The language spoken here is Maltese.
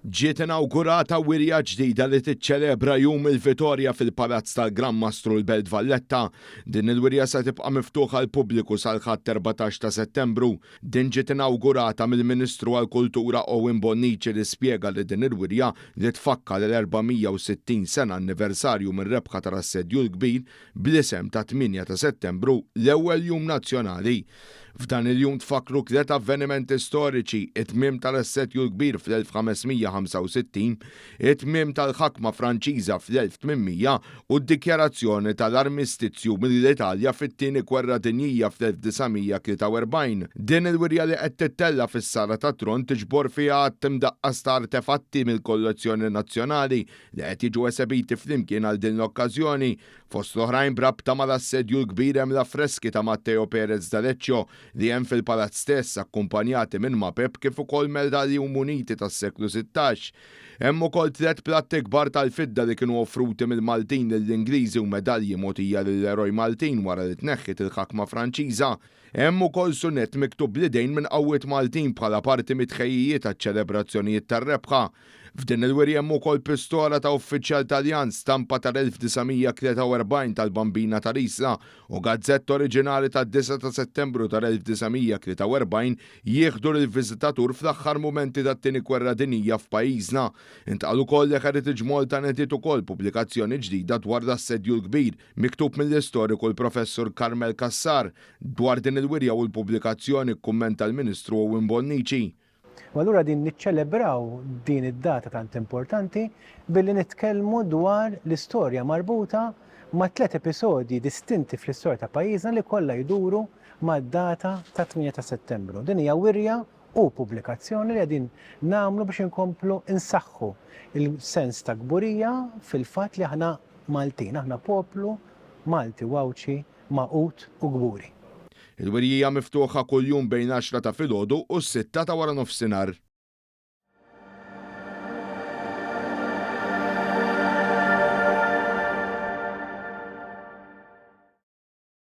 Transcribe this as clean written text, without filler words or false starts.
Ġiet inawgurata wirja ġdida li tiċċelebra jum il-Vitorja fil-Palazz tal-Gran Mastru l-Belt Valletta. Din il-wirja se tibqa' miftuħa l-pubbliku sal-ħadd 14 ta' Settembru. Din ġiet inawgurata mill-Ministru għall-Kultura Owen Bonnici li spjega li din il-wirja li tfakkar l-460 sena anniversarju mir-rebħa tar-assedju l-kbir bl-isem ta' 8 ta' Settembru l-ewwel jum nazzjonali. F'dan il-jum tfakru tliet avvenimenti storiċi, it-tmiem tal-assedju l-kbir fl-1565, it-tmiem tal-ħakma Franċiża fl-1800 u d-dikjarazzjoni tal-armistizzju mill-Italja fit-tieni gwerra dinjija fl-1943. Din il-wirja li qed tittella fis-sala ta' Tron tiġbor fiha għadd imdaqqas ta' artefatti mill-kollezzjoni nazzjonali li qed jiġu esebiti flimkien għal din l-okkażjoni. Fost l-oħrajn brabta mal-assedju l-kbir hemm l-affreski ta' Matteo Perez d'Aleccio li hemm fil-palazz stess akkumpanjati minn mapep kif ukoll medalji u muniti tas-seklu 16. Hemm ukoll tliet platti kbar tal-fidda li kienu offruti mill-Maltin lill-Ingliżi u medalji mogħtija lill-eroj Maltin wara li tneħħit il-ħakma Franċiża. Hemm ukoll sunett miktub bl-idejn minn qawwiet Maltin bħala parti mit-tħejjijiet taċ-ċelebrazzjonijiet tar-rebħa. F'din il-wirja hemm ukoll pistola ta' uffiċjal Taljan stampa tal-1943 tal-Bambina Tarisa u gazzett oriġinali tad-9 ta' Settembru tal-1943 jieħdu lill-viżitatur fl-aħħar mumenti tat-tieni gwerra dinjija f'pajjiżna. Intqal ukoll li Heritage Malta nediet ukoll pubblikazzjoni ġdida dwar l-assedju l-kbir miktub mill-istoriku l-Professur Carmel Cassar dwar din il-wirja u l-pubblikazzjoni kkummenta l-Ministru Owen Bonnici. U allura din niċċelebraw din id-data tant importanti billi nitkellmu dwar l-istorja marbuta ma' 3 episodji distinti fl-istorja ta' pajjiżna li kollha jduru mad-data ta' 8 ta' Settembru. Din hija wirja u pubblikazzjoni li qegħdin nagħmlu biex inkomplu insaħħu il-sens ta' gburija fil-fatt li aħna Maltin, aħna poplu Malti wawċi maqut u gburi. Il-wirja miftuħa kuljum bejn 10 ta' filgħodu u 6 ta' wara nofsinhar.